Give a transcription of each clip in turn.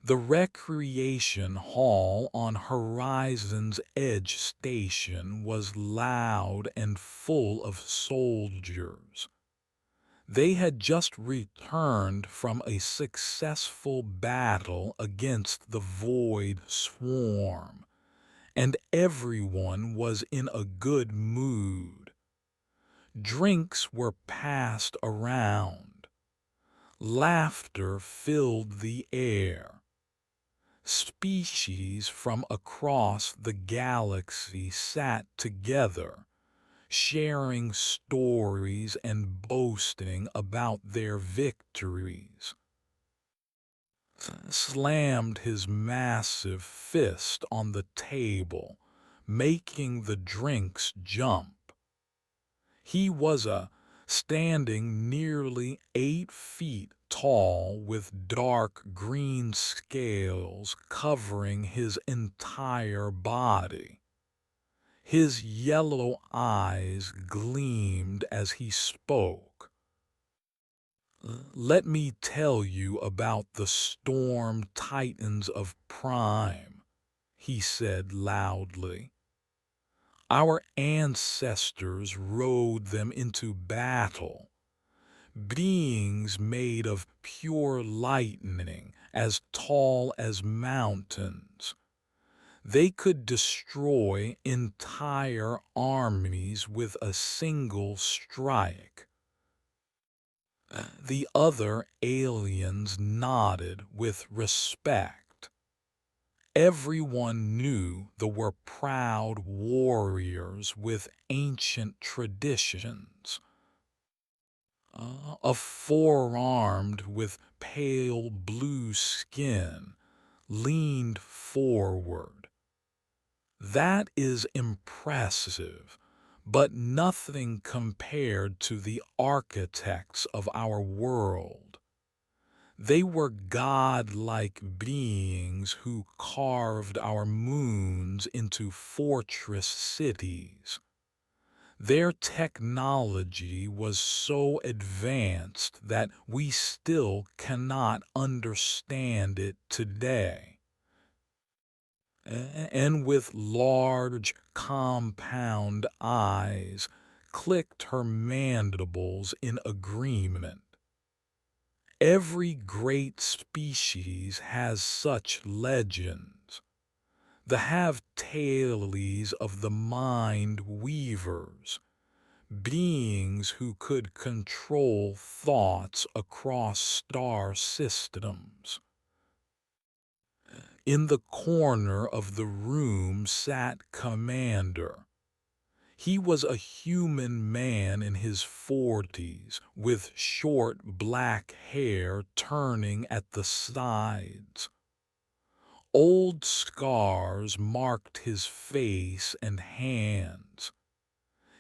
The recreation hall on Horizon's Edge Station was loud and full of soldiers. They had just returned from a successful battle against the Void Swarm, and everyone was in a good mood. Drinks were passed around. Laughter filled the air. Species from across the galaxy sat together, sharing stories and boasting about their victories. Slammed his massive fist on the table, making the drinks jump. He was standing nearly 8 feet tall with dark green scales covering his entire body. His yellow eyes gleamed as he spoke. "Let me tell you about the storm titans of Prime," he said loudly. "Our ancestors rode them into battle, beings made of pure lightning as tall as mountains. They could destroy entire armies with a single strike." The other aliens nodded with respect. Everyone knew they were proud warriors with ancient traditions. A four-armed with pale blue skin leaned forward. "That is impressive, but nothing compared to the architects of our world. They were godlike beings who carved our moons into fortress cities. Their technology was so advanced that we still cannot understand it today." And with large, compound eyes, clicked her mandibles in agreement. "Every great species has such legends. The have-tailies of the mind weavers, beings who could control thoughts across star systems." In the corner of the room sat Commander. He was a human man in his 40s, with short black hair turning at the sides. Old scars marked his face and hands.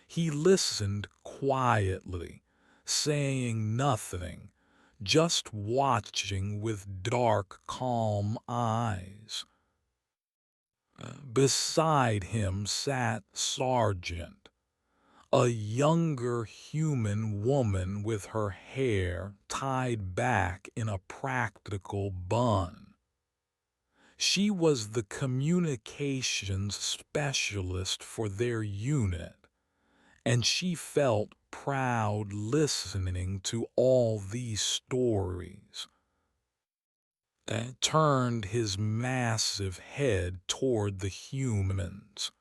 He listened quietly, saying nothing, just watching with dark, calm eyes. Beside him sat Sergeant, a younger human woman with her hair tied back in a practical bun. She was the communications specialist for their unit, and she felt proud listening to all these stories. Turned his massive head toward the humans.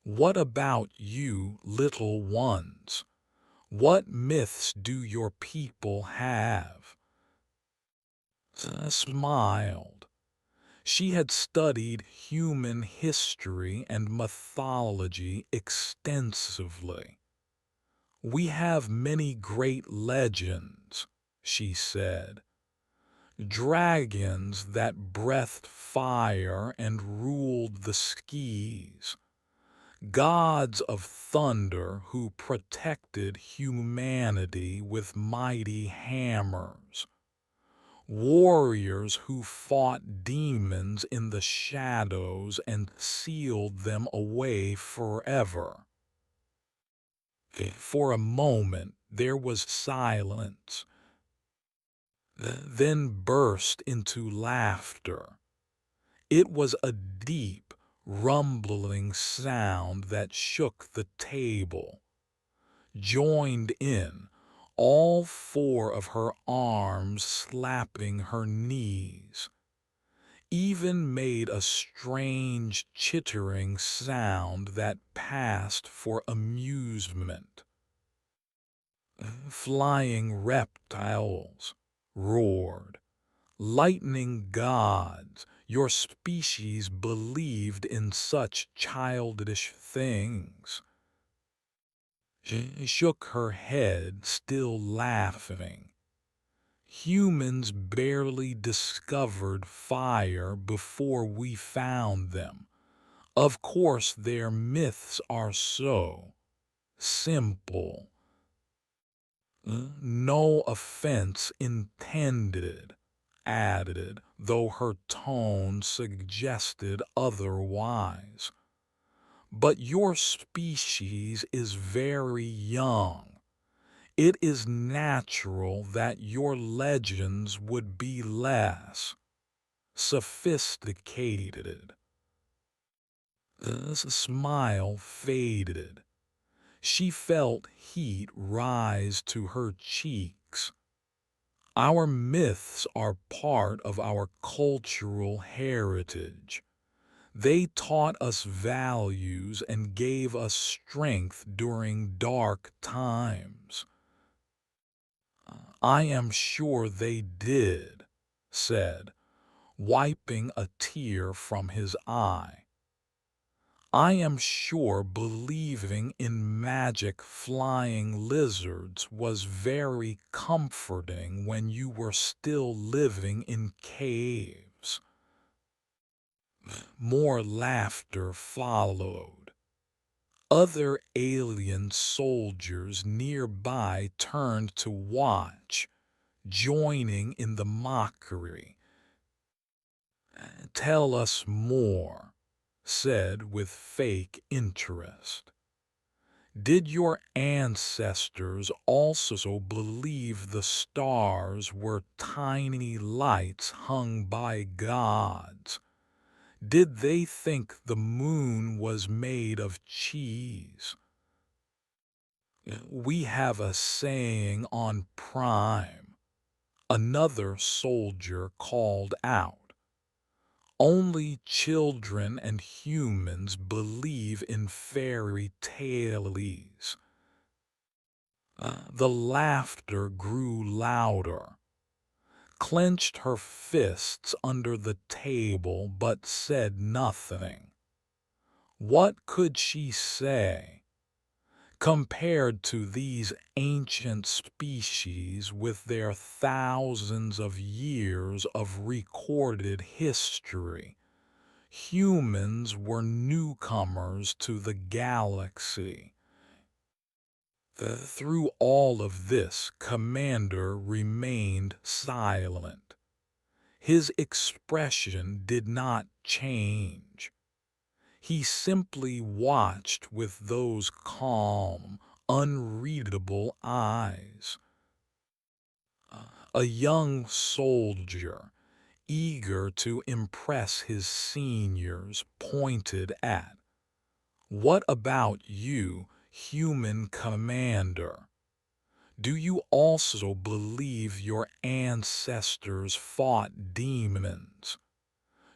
"What about you, little ones? What myths do your people have?" Smiled. She had studied human history and mythology extensively. "We have many great legends," she said. "Dragons that breathed fire and ruled the skies. Gods of thunder who protected humanity with mighty hammers. Warriors who fought demons in the shadows and sealed them away forever." For a moment there was silence. then burst into laughter. It was a deep, rumbling sound that shook the table. Joined in, all four of her arms slapping her knees. Even made a strange chittering sound that passed for amusement. Flying reptiles roared. Lightning gods, your species believed in such childish things. She shook her head, still laughing. Humans barely discovered fire before we found them. Of course, their myths are so simple. No offense intended, added, though her tone suggested otherwise. But your species is very young. It is natural that your legends would be less sophisticated. The smile faded. She felt heat rise to her cheeks. Our myths are part of our cultural heritage. They taught us values and gave us strength during dark times. I am sure they did, said, wiping a tear from his eye. I am sure believing in magic flying lizards was very comforting when you were still living in caves. More laughter followed. Other alien soldiers nearby turned to watch, joining in the mockery. Tell us more, said with fake interest. Did your ancestors also believe the stars were tiny lights hung by gods? Did they think the moon was made of cheese? We have a saying on Prime, another soldier called out. Only children and humans believe in fairy tales. The laughter grew louder. Clenched her fists under the table but said nothing. What could she say? Compared to these ancient species with their thousands of years of recorded history, humans were newcomers to the galaxy. Through all of this, Commander remained silent. His expression did not change. He simply watched with those calm, unreadable eyes. A young soldier, eager to impress his seniors, pointed at, "What about you, human commander? Do you also believe your ancestors fought demons?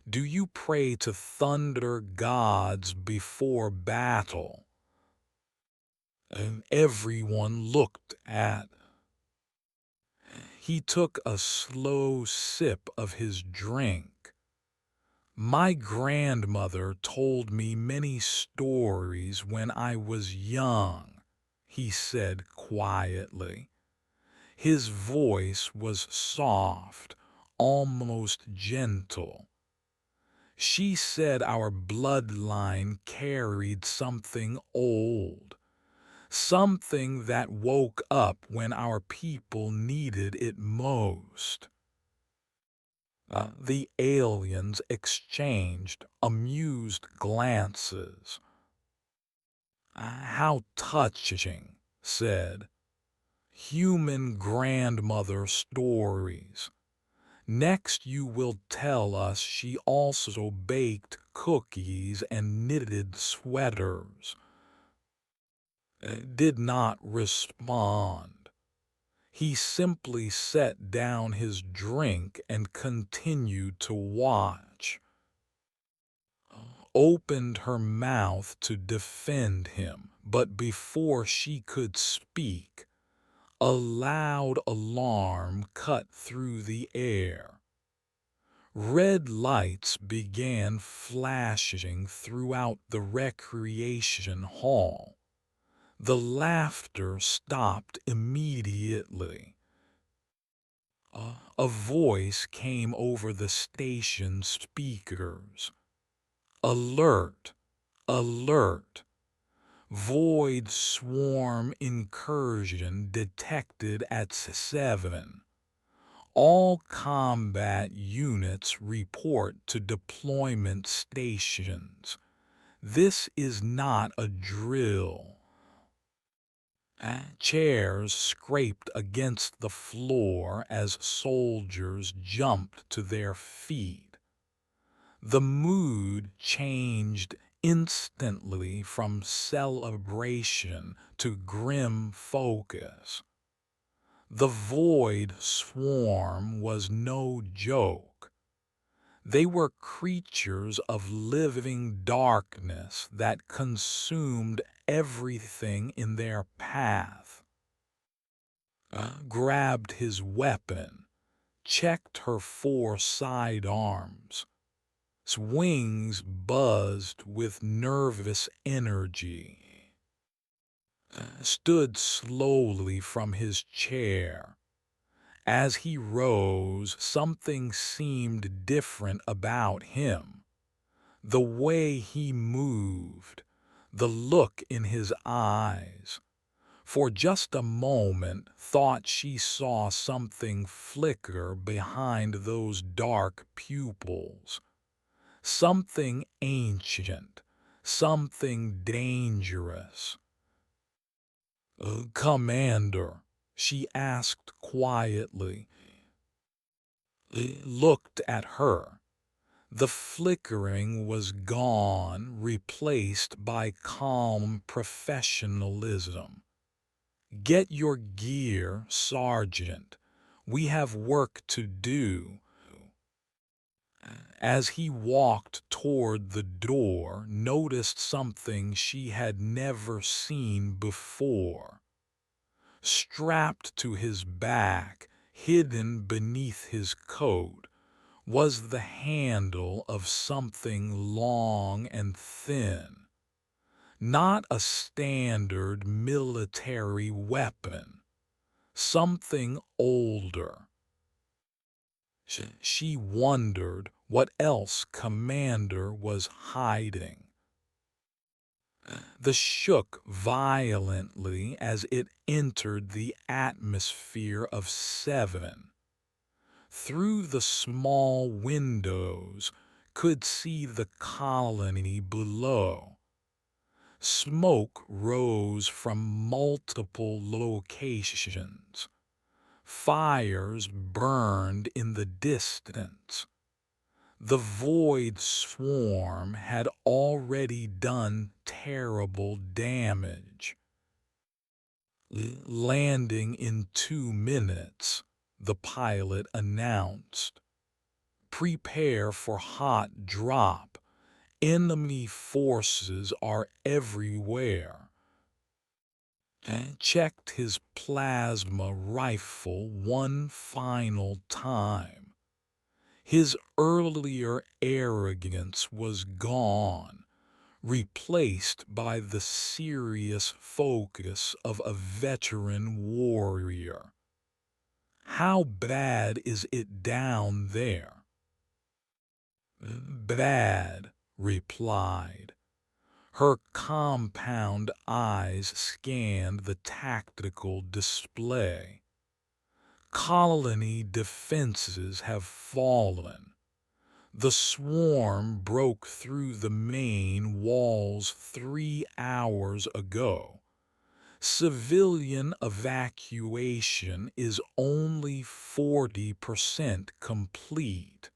Do you pray to thunder gods before battle?" And everyone looked at. He took a slow sip of his drink. My grandmother told me many stories when I was young, he said quietly. His voice was soft, almost gentle. She said our bloodline carried something old, something that woke up when our people needed it most. The aliens exchanged amused glances. How touching, said. human grandmother stories. Next, you will tell us she also baked cookies and knitted sweaters. Did not respond. He simply set down his drink and continued to watch. Opened her mouth to defend him, but before she could speak, a loud alarm cut through the air. Red lights began flashing throughout the recreation hall. The laughter stopped immediately. A voice came over the station speakers. Alert! Alert! Void swarm incursion detected at 7. All combat units report to deployment stations. This is not a drill. Chairs scraped against the floor as soldiers jumped to their feet. The mood changed instantly from celebration to grim focus. The void swarm was no joke. They were creatures of living darkness that consumed everything in their path. Grabbed his weapon, checked her 4 sidearms. Wings buzzed with nervous energy. Stood slowly from his chair. As he rose, something seemed different about him. The way he moved, the look in his eyes. For just a moment, thought she saw something flicker behind those dark pupils. Something ancient, something dangerous. Commander, she asked quietly. Looked at her. The flickering was gone, replaced by calm professionalism. Get your gear, Sergeant. We have work to do. As he walked toward the door, noticed something she had never seen before. Strapped to his back, hidden beneath his coat, was the handle of something long and thin. Not a standard military weapon. Something older. She wondered what else Commander was hiding. The shook violently as it entered the atmosphere of 7. Through the small windows, could see the colony below. Smoke rose from multiple locations. Fires burned in the distance. The void swarm had already done terrible damage. Landing in 2 minutes, the pilot announced. Prepare for hot drop. Enemy forces are everywhere. Checked his plasma rifle one final time. His earlier arrogance was gone, replaced by the serious focus of a veteran warrior. How bad is it down there? Bad, replied. Her compound eyes scanned the tactical display. Colony defenses have fallen. The swarm broke through the main walls 3 hours ago. Civilian evacuation is only 40% complete.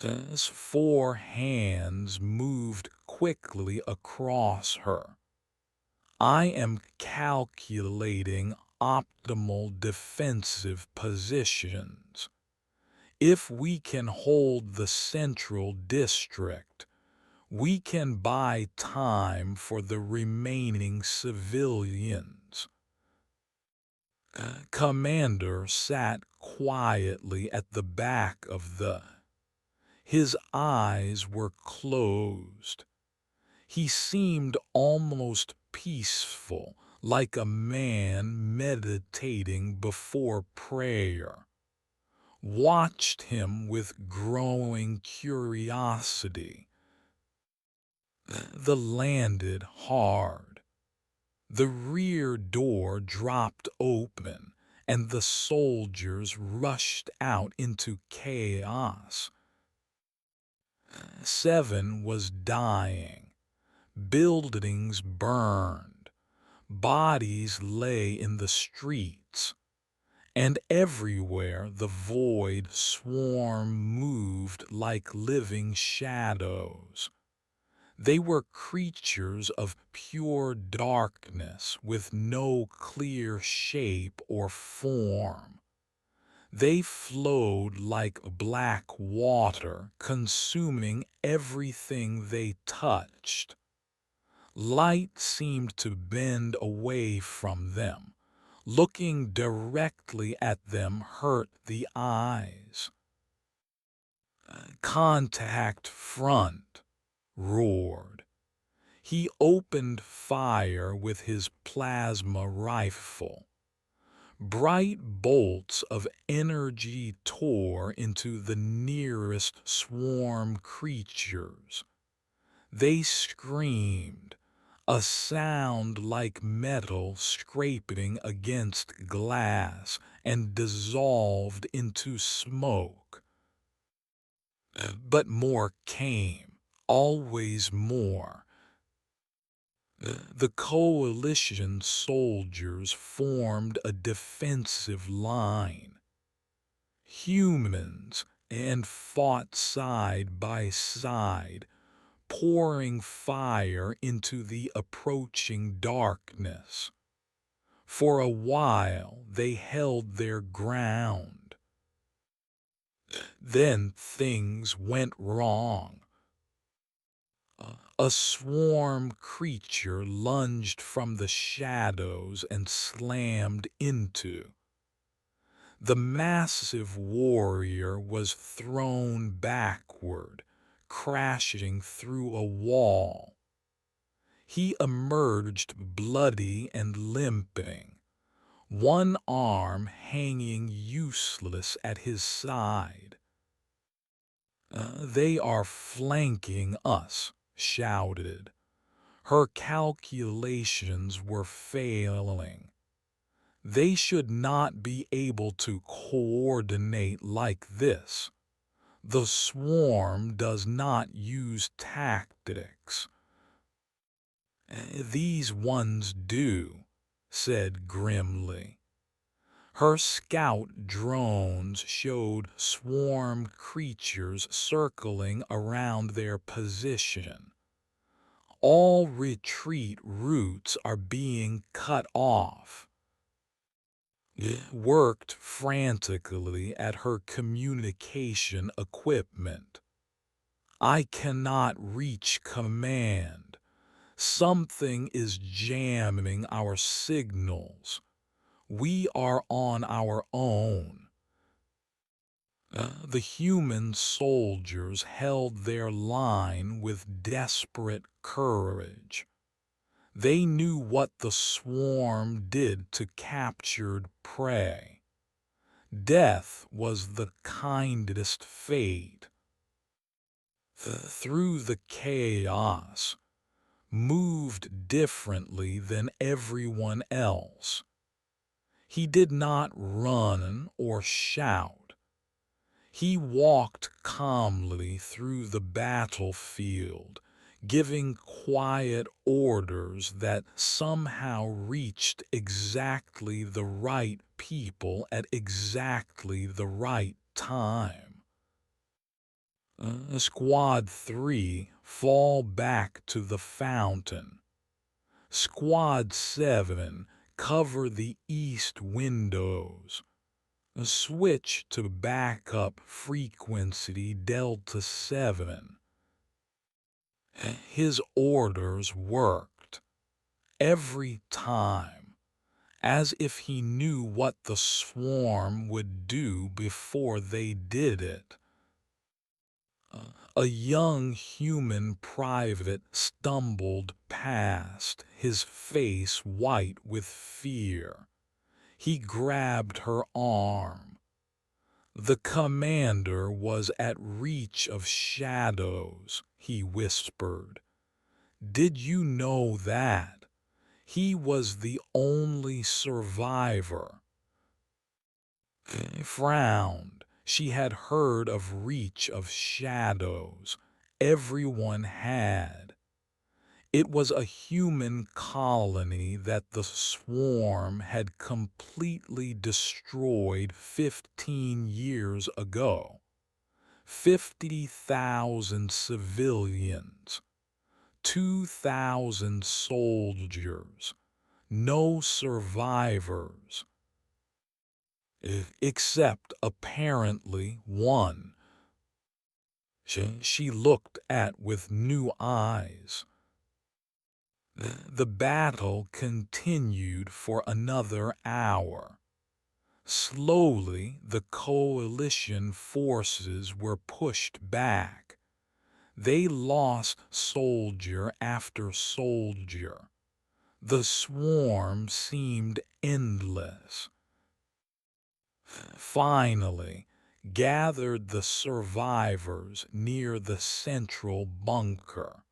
As four hands moved quickly across her. I am calculating optimal defensive positions. If we can hold the central district, we can buy time for the remaining civilians. Commander sat quietly at the back of the. His eyes were closed. He seemed almost peaceful, like a man meditating before prayer. Watched him with growing curiosity. The landed hard. The rear door dropped open, and the soldiers rushed out into chaos. 7 was dying. Buildings burned. Bodies lay in the streets. And everywhere the void swarm moved like living shadows. They were creatures of pure darkness with no clear shape or form. They flowed like black water, consuming everything they touched. Light seemed to bend away from them. Looking directly at them hurt the eyes. Contact front, roared. He opened fire with his plasma rifle. Bright bolts of energy tore into the nearest swarm creatures. They screamed, a sound like metal scraping against glass, and dissolved into smoke. But more came, always more. The coalition soldiers formed a defensive line. Humans, and fought side by side, pouring fire into the approaching darkness. For a while they held their ground. Then things went wrong. A swarm creature lunged from the shadows and slammed into. The massive warrior was thrown backward, crashing through a wall. He emerged bloody and limping, one arm hanging useless at his side. They are flanking us, shouted. Her calculations were failing. They should not be able to coordinate like this. The swarm does not use tactics. These ones do, said grimly. Her scout drones showed swarm creatures circling around their position. All retreat routes are being cut off. Worked frantically at her communication equipment. I cannot reach command. Something is jamming our signals. We are on our own. The human soldiers held their line with desperate courage. They knew what the swarm did to captured prey. Death was the kindest fate. Through the chaos, moved differently than everyone else. He did not run or shout. He walked calmly through the battlefield, giving quiet orders that somehow reached exactly the right people at exactly the right time. Squad 3 fall back to the fountain. Squad 7 cover the east windows. Switch to backup frequency Delta 7. His orders worked every time, as if he knew what the swarm would do before they did it. A young human private stumbled past, his face white with fear. He grabbed her arm. The commander was at reach of shadows, he whispered. Did you know that? He was the only survivor. She frowned. She had heard of reach of shadows. Everyone had. It was a human colony that the swarm had completely destroyed 15 years ago. 50,000 civilians, 2,000 soldiers, no survivors, except apparently one. She looked at with new eyes. The battle continued for another hour. Slowly, the coalition forces were pushed back. They lost soldier after soldier. The swarm seemed endless. Finally, gathered the survivors near the central bunker.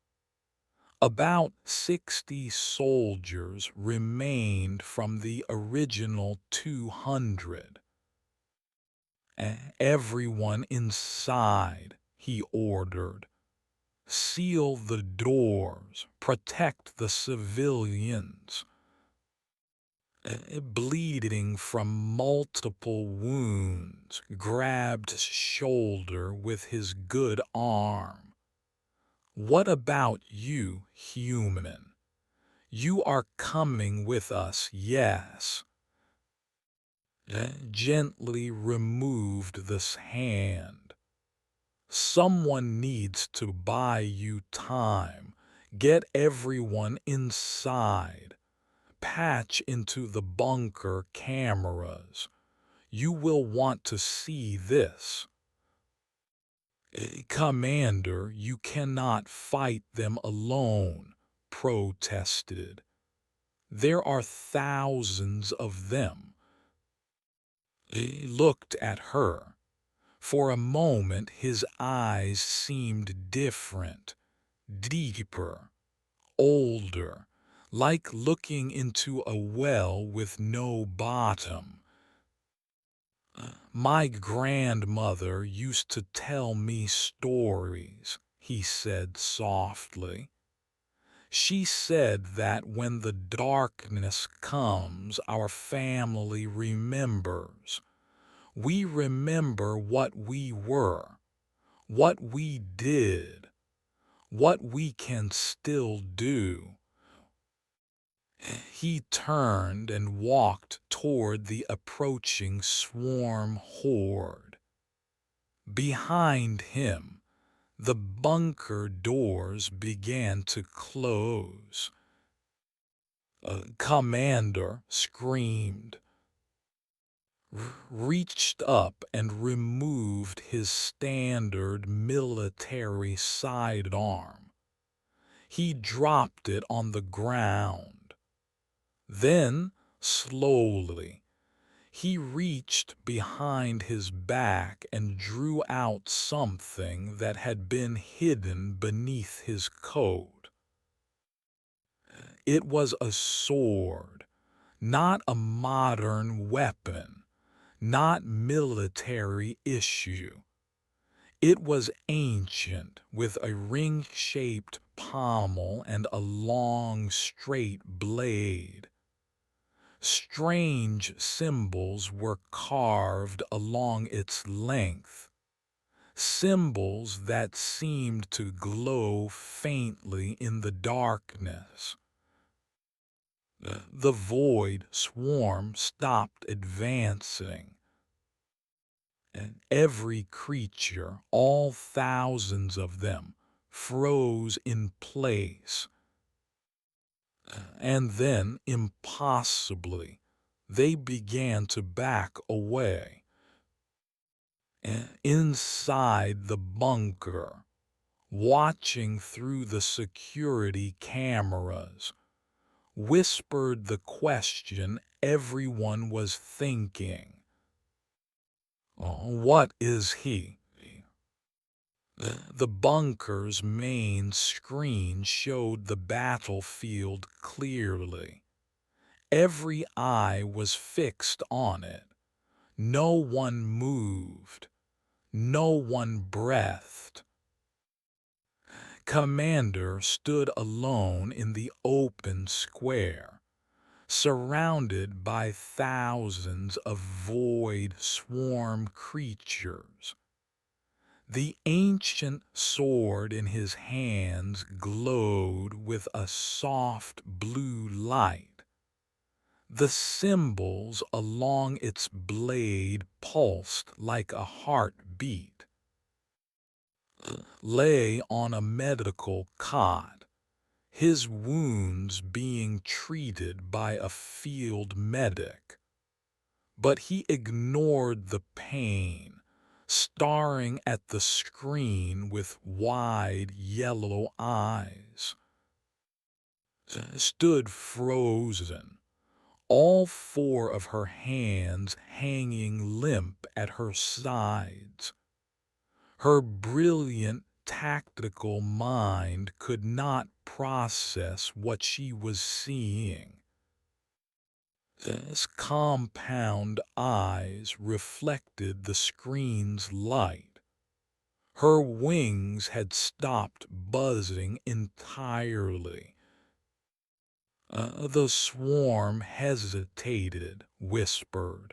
About 60 soldiers remained from the original 200. Everyone inside, he ordered. Seal the doors, protect the civilians. Bleeding from multiple wounds, grabbed shoulder with his good arm. What about you, human? You are coming with us, yes. Gently removed this hand. Someone needs to buy you time. Get everyone inside. Patch into the bunker cameras. You will want to see this. Commander, you cannot fight them alone, protested. There are thousands of them. He looked at her. For a moment his eyes seemed different, deeper, older, like looking into a well with no bottom. My grandmother used to tell me stories, he said softly. She said that when the darkness comes, our family remembers. We remember what we were, what we did, what we can still do. He turned and walked toward the approaching swarm horde. Behind him, the bunker doors began to close. A commander screamed, reached up and removed his standard military sidearm. He dropped it on the ground. Then, slowly, he reached behind his back and drew out something that had been hidden beneath his coat. It was a sword, not a modern weapon, not military issue. It was ancient, with a ring-shaped pommel and a long, straight blade. Strange symbols were carved along its length, symbols that seemed to glow faintly in the darkness. The void swarm stopped advancing, and every creature, all thousands of them, froze in place. And then, impossibly, they began to back away. Inside the bunker, watching through the security cameras, whispered the question everyone was thinking. What is he? The bunker's main screen showed the battlefield clearly. Every eye was fixed on it. No one moved. No one breathed. Commander stood alone in the open square, surrounded by thousands of void swarm creatures. The ancient sword in his hands glowed with a soft blue light. The symbols along its blade pulsed like a heartbeat. Lay on a medical cot, his wounds being treated by a field medic. But he ignored the pain, staring at the screen with wide yellow eyes. Stood frozen, all four of her hands hanging limp at her sides. Her brilliant tactical mind could not process what she was seeing. His compound eyes reflected the screen's light. Her wings had stopped buzzing entirely. The swarm hesitated, whispered.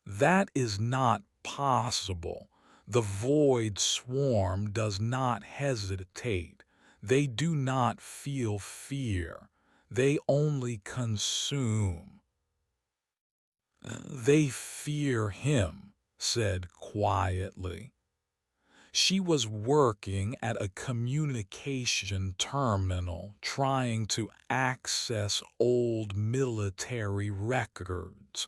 That is not possible. The void swarm does not hesitate. They do not feel fear. They only consume. They fear him, said quietly. She was working at a communication terminal trying to access old military records.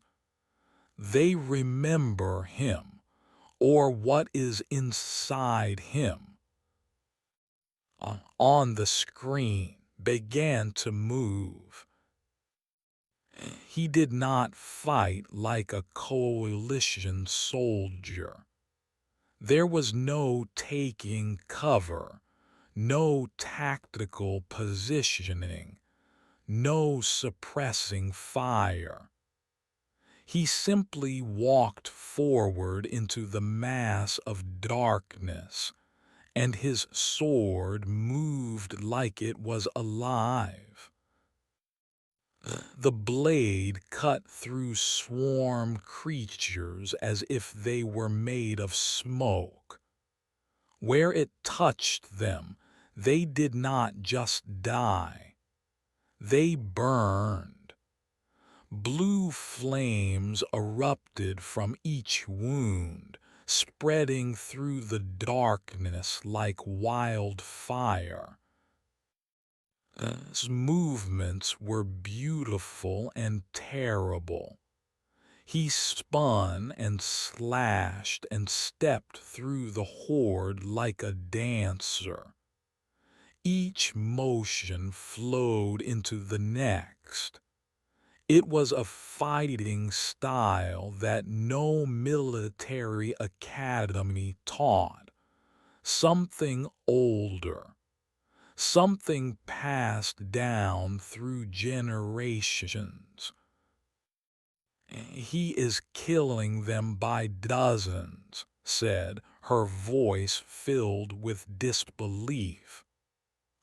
They remember him, or what is inside him. On the screen began to move. He did not fight like a coalition soldier. There was no taking cover, no tactical positioning, no suppressing fire. He simply walked forward into the mass of darkness, and his sword moved like it was alive. The blade cut through swarm creatures as if they were made of smoke. Where it touched them, they did not just die. They burned. Blue flames erupted from each wound, spreading through the darkness like wildfire. His movements were beautiful and terrible. He spun and slashed and stepped through the horde like a dancer. Each motion flowed into the next. It was a fighting style that no military academy taught, something older, something passed down through generations. He is killing them by dozens, said, her voice filled with disbelief.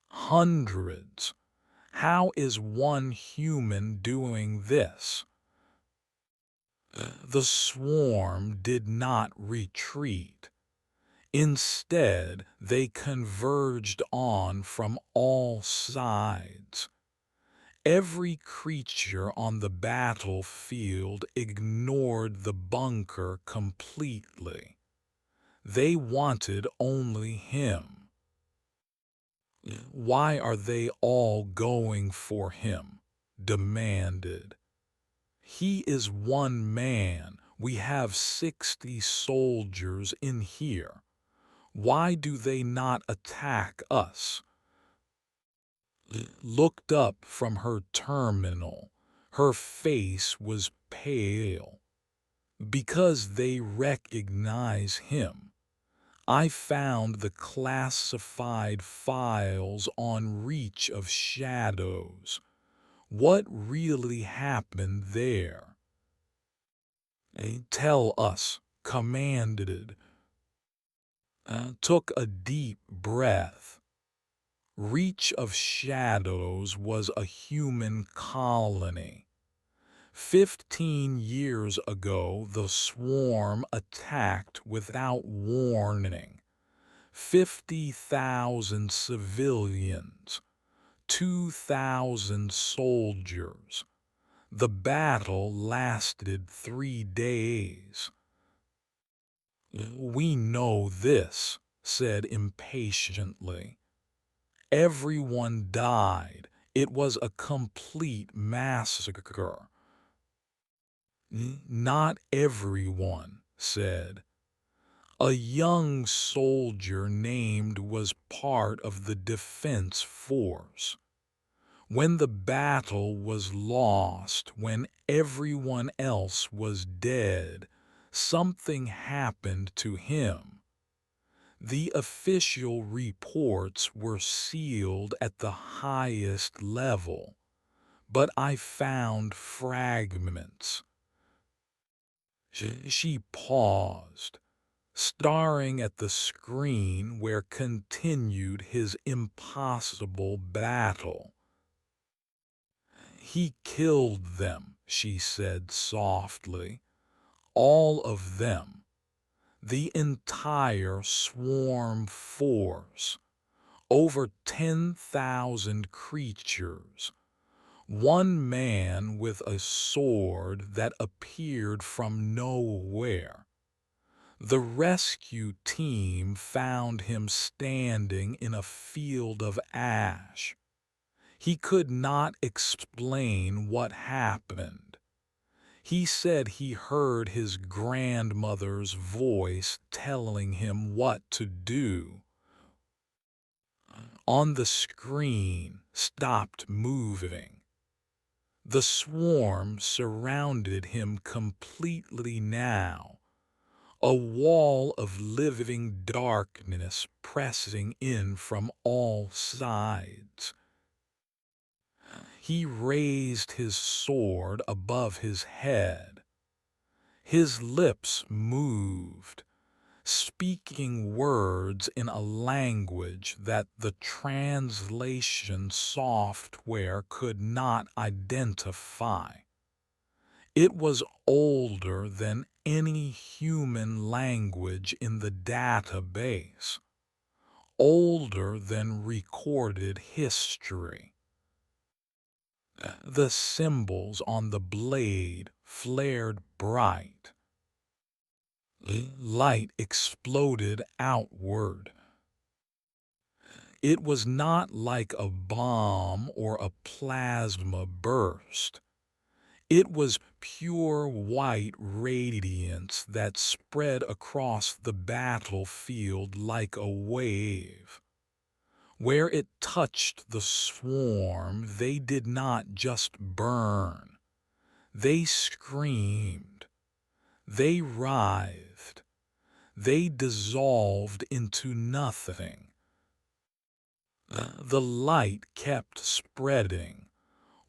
Hundreds. How is one human doing this? The swarm did not retreat. Instead, they converged on from all sides. Every creature on the battlefield ignored the bunker completely. They wanted only him. Why are they all going for him? Demanded. He is one man. We have 60 soldiers in here. Why do they not attack us? Looked up from her terminal. Her face was pale. Because they recognize him. I found the classified files on Reach of Shadows. What really happened there? Tell us, commanded. Took a deep breath. Reach of Shadows was a human colony. 15 years ago, the swarm attacked without warning. 50,000 civilians, 2,000 soldiers. The battle lasted 3 days. We know this, said impatiently. Everyone died. It was a complete massacre. Not everyone, said. A young soldier named was part of the defense force. When the battle was lost, when everyone else was dead, something happened to him. The official reports were sealed at the highest level, but I found fragments. She paused, staring at the screen where continued his impossible battle. He killed them, she said softly. All of them. The entire swarm force. Over 10,000 creatures. One man with a sword that appeared from nowhere. The rescue team found him standing in a field of ash. He could not explain what happened. He said he heard his grandmother's voice telling him what to do. On the screen, stopped moving. The swarm surrounded him completely now. A wall of living darkness pressing in from all sides. He raised his sword above his head. His lips moved, speaking words in a language that the translation software could not identify. It was older than any human language in the database, older than recorded history. The symbols on the blade flared bright. Light exploded outward. It was not like a bomb or a plasma burst. It was pure white radiance that spread across the battlefield like a wave. Where it touched the swarm, they did not just burn. They screamed. They writhed. They dissolved into nothing. The light kept spreading,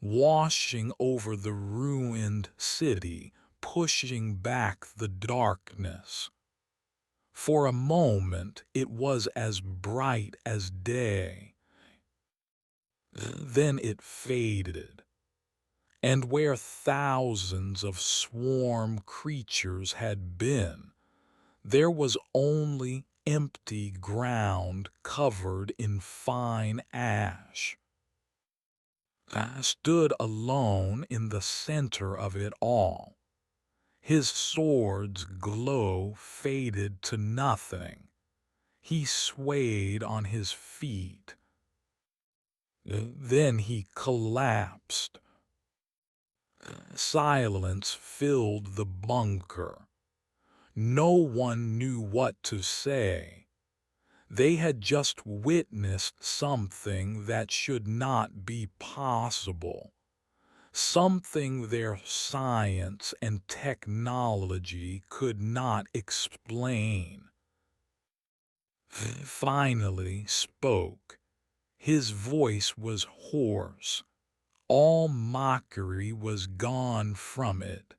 washing over the ruined city, pushing back the darkness. For a moment it was as bright as day. Then it faded, and where thousands of swarm creatures had been, there was only empty ground covered in fine ash. I stood alone in the center of it all. His sword's glow faded to nothing. He swayed on his feet. Then he collapsed. Silence filled the bunker. No one knew what to say. They had just witnessed something that should not be possible, something their science and technology could not explain. Finally spoke. His voice was hoarse. All mockery was gone from it.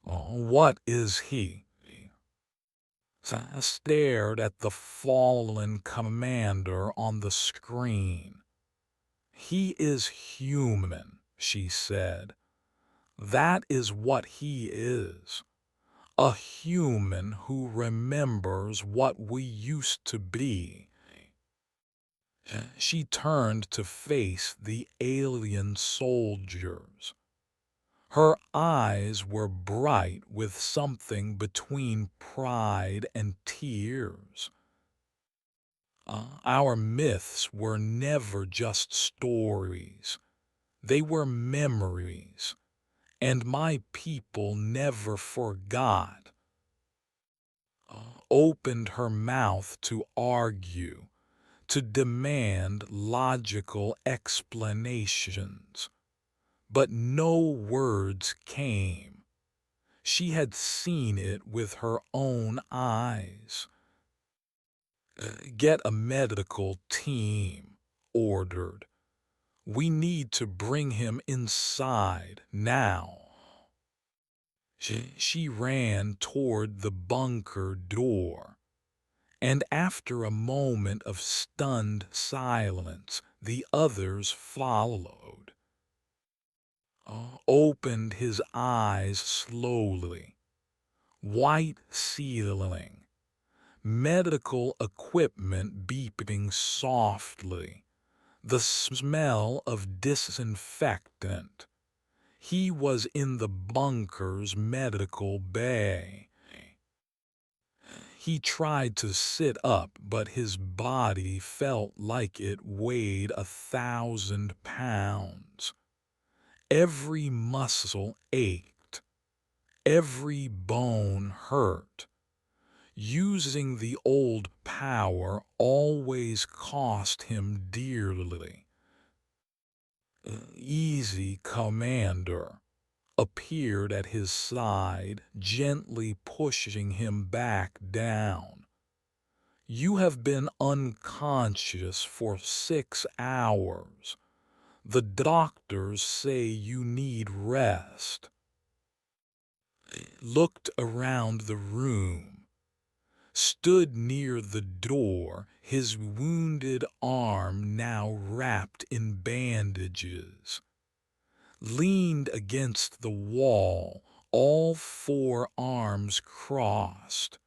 What is he? I stared at the fallen commander on the screen. He is human, she said. That is what he is. A human who remembers what we used to be. She turned to face the alien soldiers. Her eyes were bright with something between pride and tears. Our myths were never just stories. They were memories, and my people never forgot. Opened her mouth to argue, to demand logical explanations. But no words came. She had seen it with her own eyes. Get a medical team, ordered. We need to bring him inside now. She ran toward the bunker door, and after a moment of stunned silence, the others followed. Opened his eyes slowly. White ceiling, medical equipment beeping softly, the smell of disinfectant. He was in the bunker's medical bay. He tried to sit up, but his body felt like it weighed 1,000 pounds. Every muscle ached. Every bone hurt. Using the old power always cost him dearly. Easy, Commander, appeared at his side, gently pushing him back down. You have been unconscious for 6 hours. The doctors say you need rest. Looked around the room, stood near the door, his wounded arm now wrapped in bandages. Leaned against the wall, all 4 arms crossed.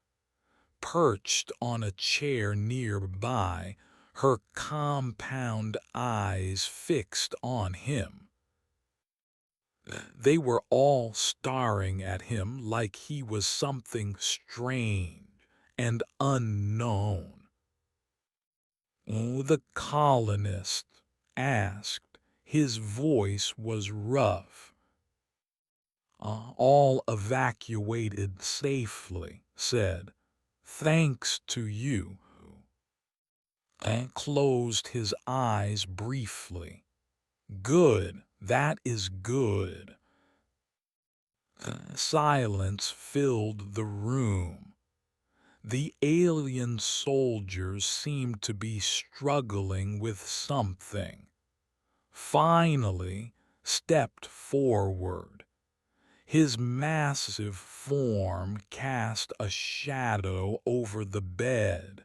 Perched on a chair nearby, her compound eyes fixed on him. They were all staring at him like he was something strange and unknown. The colonist asked. His voice was rough. All evacuated safely, said. Thanks to you. And closed his eyes briefly. Good, that is good. Silence filled the room. The alien soldiers seemed to be struggling with something. Finally, stepped forward. His massive form cast a shadow over the bed.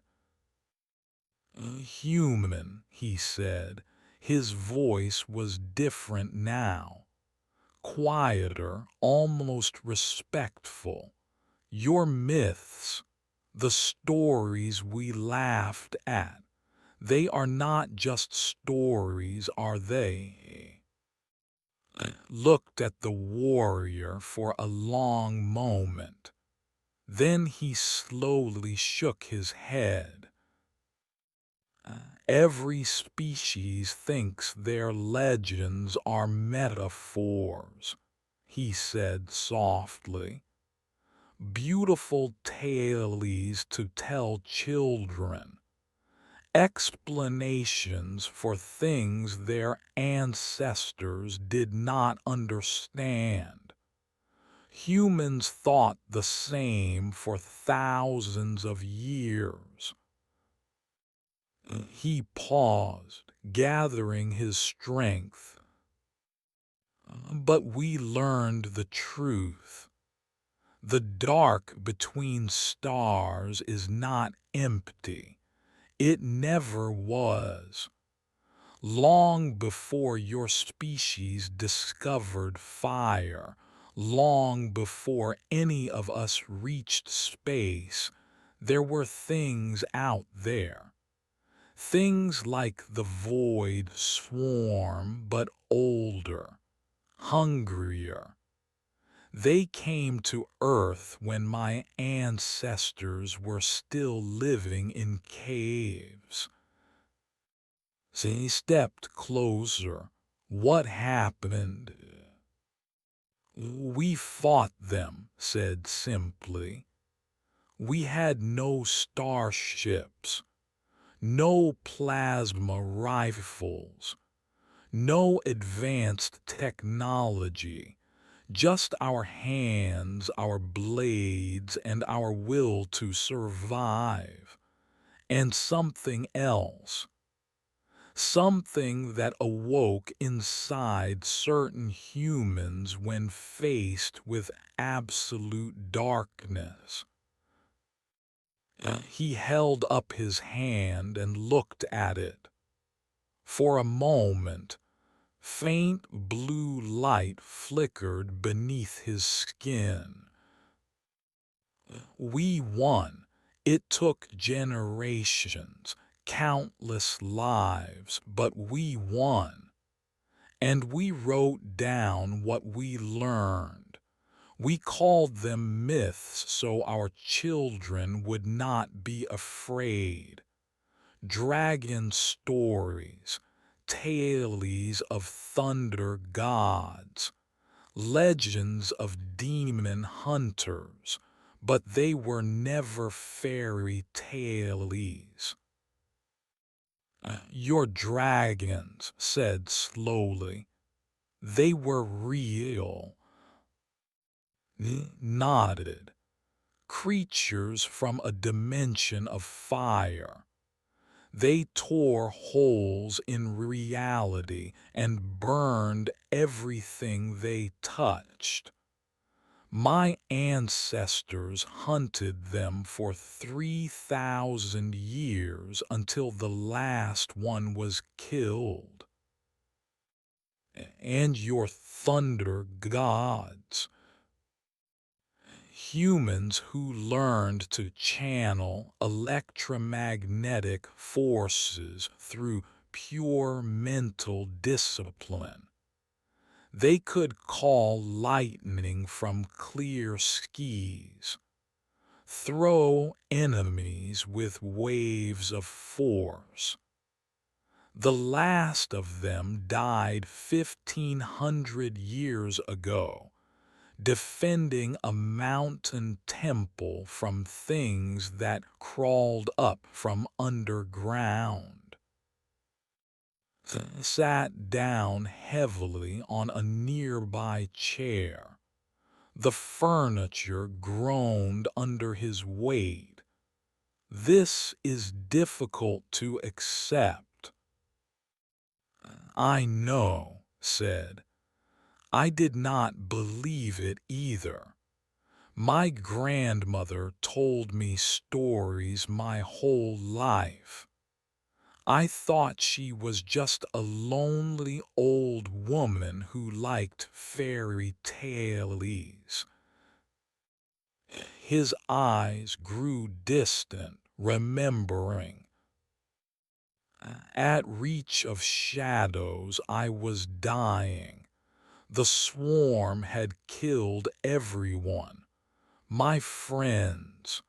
"Human," he said. His voice was different now, quieter, almost respectful. "Your myths, the stories we laughed at, they are not just stories, are they?" Looked at the warrior for a long moment. Then he slowly shook his head. "Every species thinks their legends are metaphors," he said softly. "Beautiful tales to tell children, explanations for things their ancestors did not understand. Humans thought the same for thousands of years." He paused, gathering his strength. "But we learned the truth. The dark between stars is not empty. It never was. Long before your species discovered fire, long before any of us reached space, there were things out there. Things like the void swarm, but older, hungrier. They came to Earth when my ancestors were still living in caves." He stepped closer. "What happened?" "We fought them," said simply. "We had no starships, no plasma rifles, no advanced technology, just our hands, our blades, and our will to survive. And something else. Something that awoke inside certain humans when faced with absolute darkness." He held up his hand and looked at it. For a moment, faint blue light flickered beneath his skin. "We won. It took generations, countless lives, but we won. And we wrote down what we learned. We called them myths so our children would not be afraid. Dragon stories, tales of thunder gods, legends of demon hunters, but they were never fairy tales." "Your dragons," said slowly, "they were real." Nodded. "Creatures from a dimension of fire. They tore holes in reality and burned everything they touched. My ancestors hunted them for 3,000 years until the last one was killed. And your thunder gods, humans who learned to channel electromagnetic forces through pure mental discipline. They could call lightning from clear skies, throw enemies with waves of force. The last of them died 1,500 years ago, defending a mountain temple from things that crawled up from underground." Sat down heavily on a nearby chair. The furniture groaned under his weight. "This is difficult to accept." "I know," said. I did not believe it either. My grandmother told me stories my whole life. I thought she was just a lonely old woman who liked fairy tales. His eyes grew distant, remembering. At reach of shadows, I was dying. The swarm had killed everyone. My friends,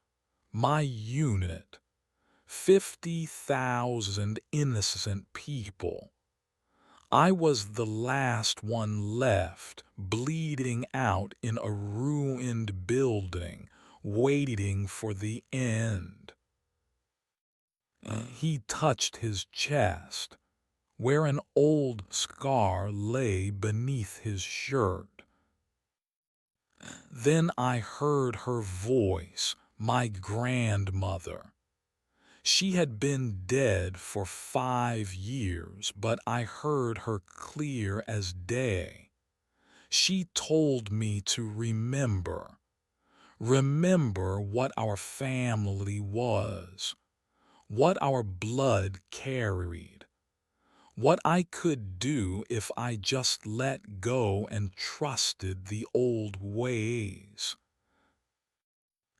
my unit, 50,000 innocent people. I was the last one left, bleeding out in a ruined building, waiting for the end. He touched his chest, where an old scar lay beneath his shirt. Then I heard her voice, my grandmother. She had been dead for 5 years, but I heard her clear as day. She told me to remember. Remember what our family was, what our blood carried, what I could do if I just let go and trusted the old ways.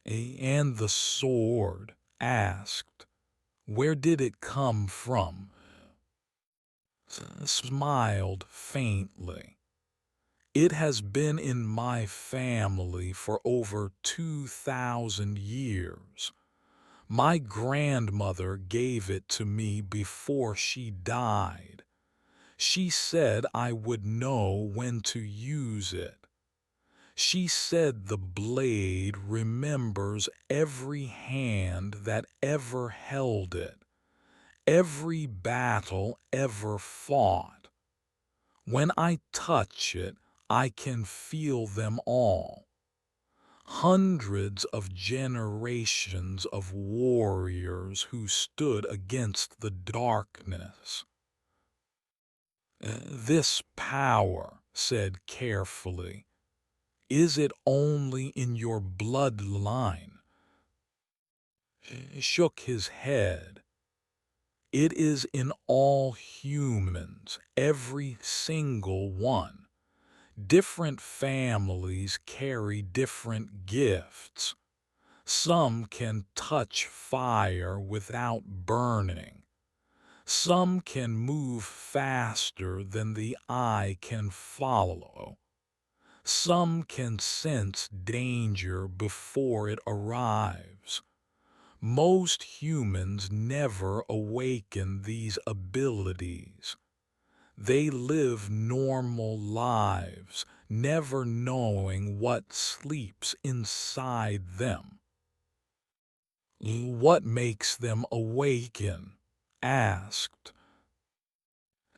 And the sword asked, "Where did it come from?" Smiled faintly. "It has been in my family for over 2,000 years. My grandmother gave it to me before she died. She said I would know when to use it. She said the blade remembers every hand that ever held it, every battle ever fought. When I touch it, I can feel them all. Hundreds of generations of warriors who stood against the darkness. This power," said carefully, "is it only in your bloodline?" Shook his head. "It is in all humans, every single one. Different families carry different gifts. Some can touch fire without burning. Some can move faster than the eye can follow. Some can sense danger before it arrives. Most humans never awaken these abilities. They live normal lives, never knowing what sleeps inside them." "What makes them awaken?" asked.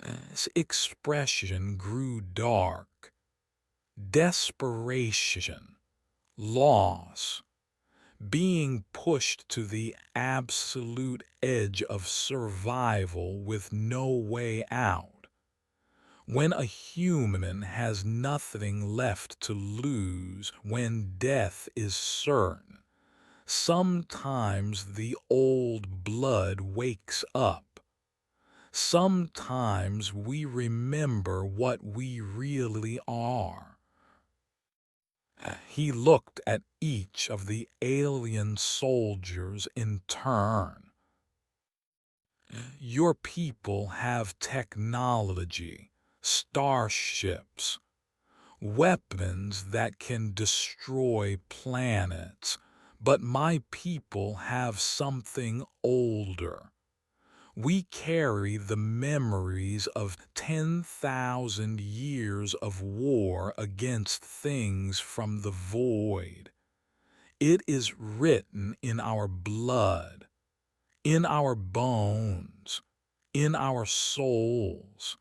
His expression grew dark. Desperation, loss, being pushed to the absolute edge of survival with no way out. When a human has nothing left to lose, when death is certain, sometimes the old blood wakes up. Sometimes we remember what we really are. He looked at each of the alien soldiers in turn. "Your people have technology, starships, weapons that can destroy planets, but my people have something older. We carry the memories of 10,000 years of war against things from the void. It is written in our blood, in our bones, in our souls."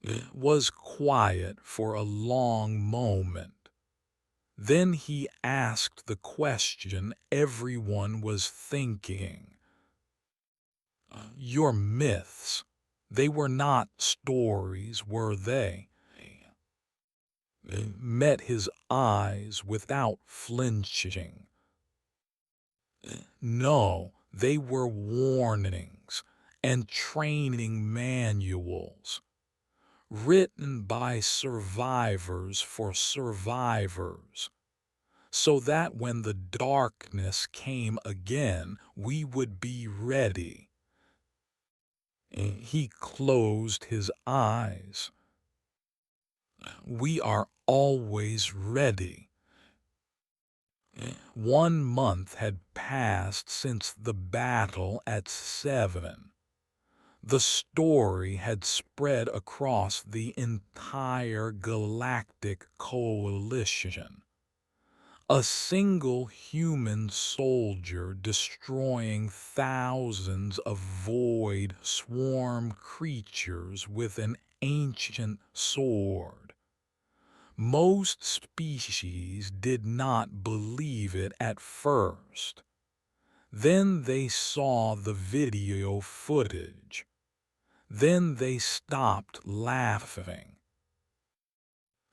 It was quiet for a long moment. Then he asked the question everyone was thinking. "Your myths, they were not stories, were they?" met his eyes without flinching. No, they were warnings and training manuals, written by survivors for survivors, so that when the darkness came again, we would be ready. He closed his eyes. We are always ready. 1 month had passed since the battle at Seven. The story had spread across the entire galactic coalition. A single human soldier destroying thousands of void swarm creatures with an ancient sword. Most species did not believe it at first. Then they saw the video footage. Then they stopped laughing.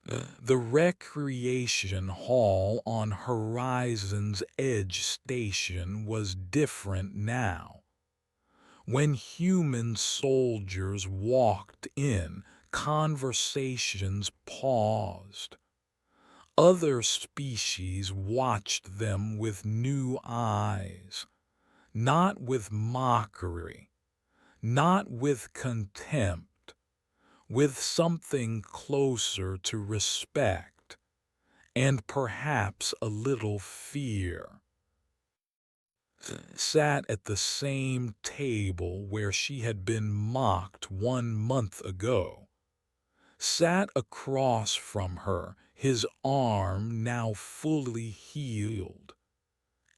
The recreation hall on Horizon's Edge Station was different now. When human soldiers walked in, conversations paused. Other species watched them with new eyes, not with mockery, not with contempt, with something closer to respect, and perhaps a little fear. Sat at the same table where she had been mocked 1 month ago. Sat across from her, his arm now fully healed,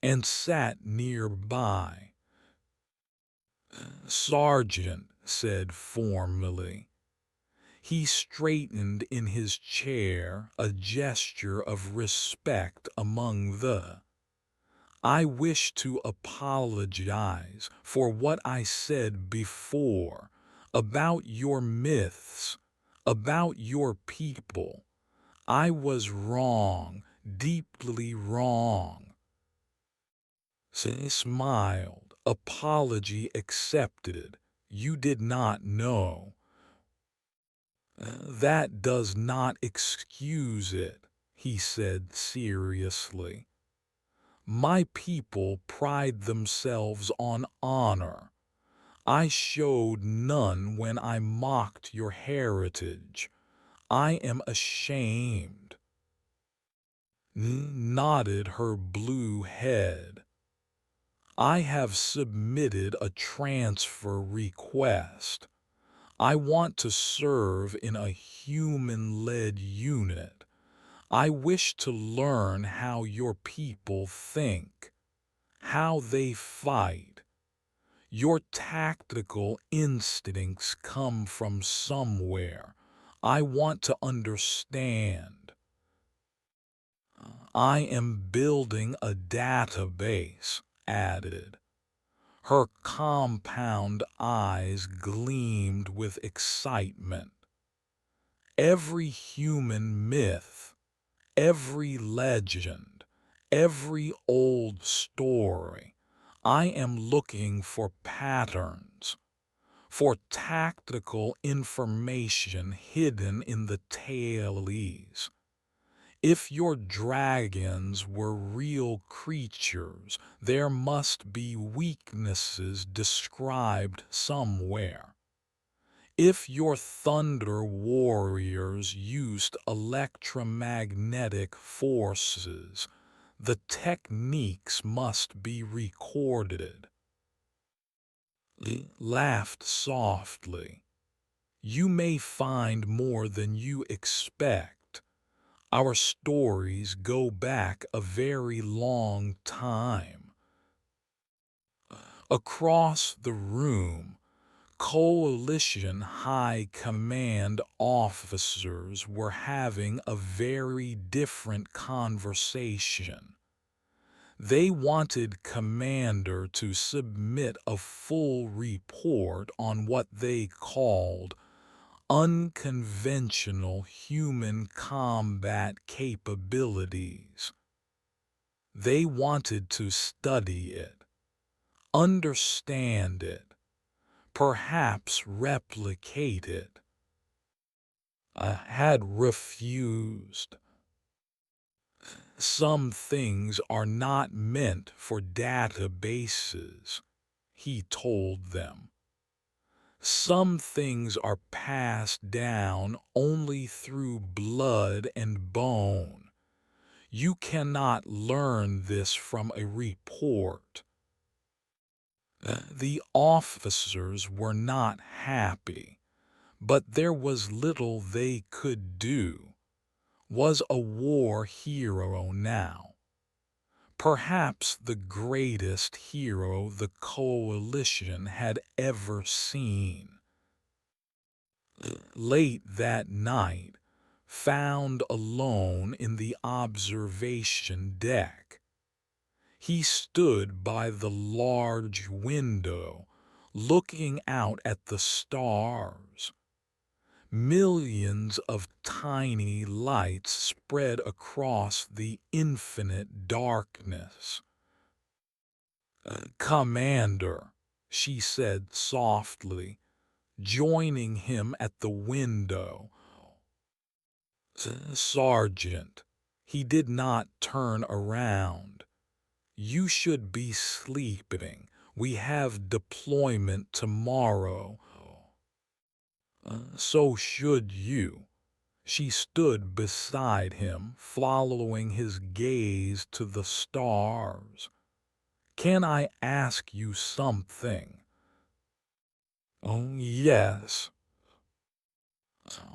and sat nearby. "Sergeant," said formally. He straightened in his chair, a gesture of respect among the. "I wish to apologize for what I said before about your myths, about your people. I was wrong, deeply wrong." He smiled. "Apology accepted. You did not know." "That does not excuse it," he said seriously. "My people pride themselves on honor. I showed none when I mocked your heritage. I am ashamed." Nodded her blue head. "I have submitted a transfer request. I want to serve in a human-led unit. I wish to learn how your people think, how they fight. Your tactical instincts come from somewhere. I want to understand. I am building a database," added. Her compound eyes gleamed with excitement. "Every human myth, every legend, every old story, I am looking for patterns, for tactical information hidden in the tailies. If your dragons were real creatures, there must be weaknesses described somewhere. If your thunder warriors used electromagnetic forces, the techniques must be recorded." He laughed softly. "You may find more than you expect. Our stories go back a very long time." Across the room, Coalition High Command officers were having a very different conversation. They wanted Commander to submit a full report on what they called unconventional human combat capabilities. They wanted to study it, understand it, perhaps replicate it. I had refused. Some things are not meant for databases, he told them. Some things are passed down only through blood and bone. You cannot learn this from a report. The officers were not happy, but there was little they could do. Was a war hero now, perhaps the greatest hero the Coalition had ever seen. Late that night, found alone in the observation deck, he stood by the large window, looking out at the stars. Millions of tiny lights spread across the infinite darkness. "Commander," she said softly, joining him at the window. "Sergeant." He did not turn around. "You should be sleeping. We have deployment tomorrow." "So should you." She stood beside him, following his gaze to the stars. "Can I ask you something?" "Oh, yes."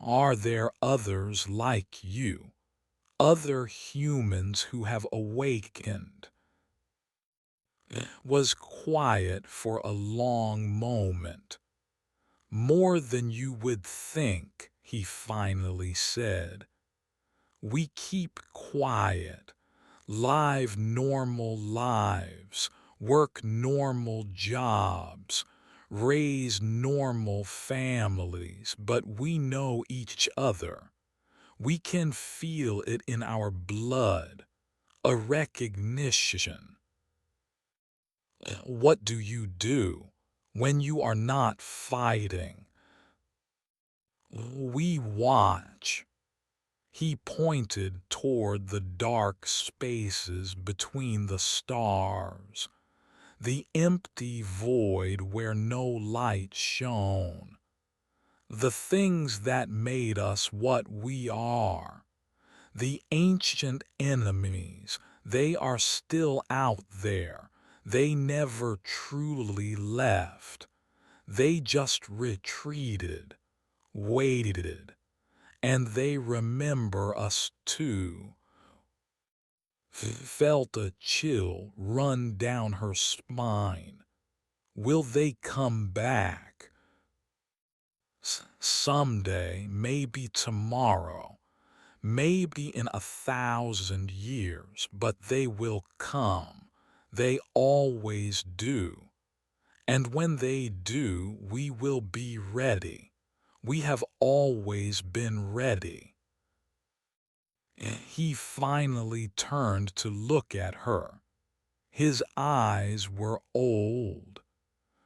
"Are there others like you? Other humans who have awakened?" Was quiet for a long moment. "More than you would think," he finally said. "We keep quiet, live normal lives, work normal jobs, raise normal families, but we know each other. We can feel it in our blood, a recognition." "What do you do when you are not fighting?" "We watch." He pointed toward the dark spaces between the stars, the empty void where no light shone. The things that made us what we are. The ancient enemies, they are still out there. They never truly left. They just retreated, waited, and they remember us too. Felt a chill run down her spine. Will they come back? Someday, maybe tomorrow, maybe in 1,000 years, but they will come. They always do. And when they do, we will be ready. We have always been ready. He finally turned to look at her. His eyes were old,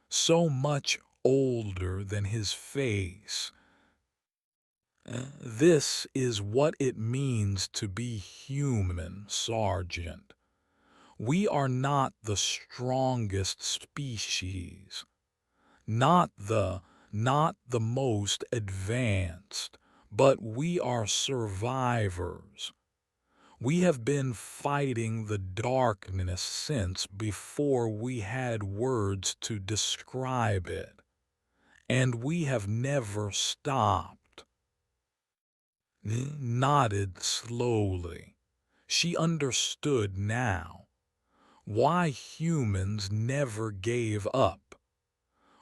so much older than his face. "This is what it means to be human, Sergeant. We are not the strongest species, not the most advanced, but we are survivors. We have been fighting the darkness since before we had words to describe it, and we have never stopped." Nodded slowly. She understood now why humans never gave up,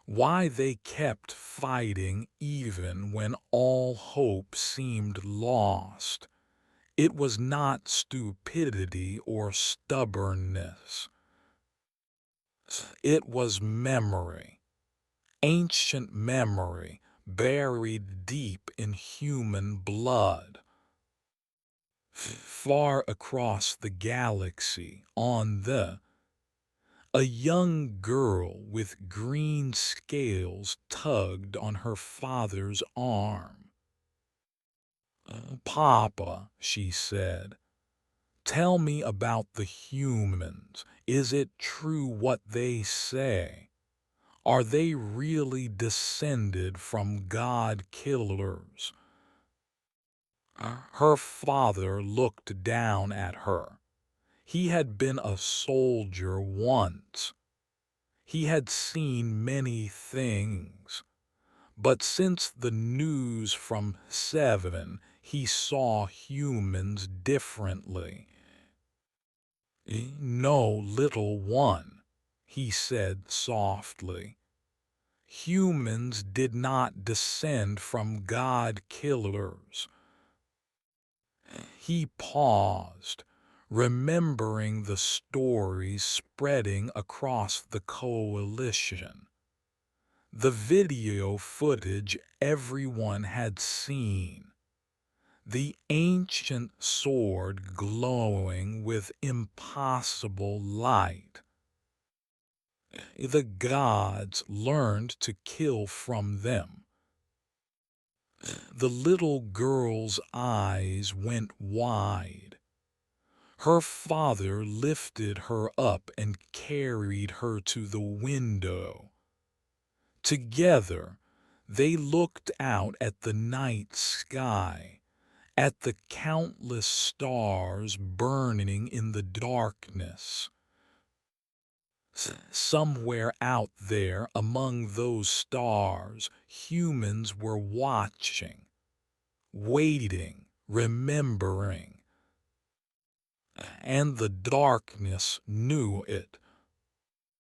why they kept fighting even when all hope seemed lost. It was not stupidity or stubbornness. It was memory, ancient memory, buried deep in human blood. Far across the galaxy, a young girl with green scales tugged on her father's arm. "Papa," she said, "tell me about the humans. Is it true what they say? Are they really descended from god killers?" Her father looked down at her. He had been a soldier once. He had seen many things. But since the news from Seven, he saw humans differently. "No, little one," he said softly. "Humans did not descend from god killers." He paused, remembering the stories spreading across the coalition. The video footage everyone had seen. The ancient sword glowing with impossible light. The gods learned to kill from them. The little girl's eyes went wide. Her father lifted her up and carried her to the window. Together, they looked out at the night sky, at the countless stars burning in the darkness. Somewhere out there among those stars, humans were watching, waiting, remembering. And the darkness knew it.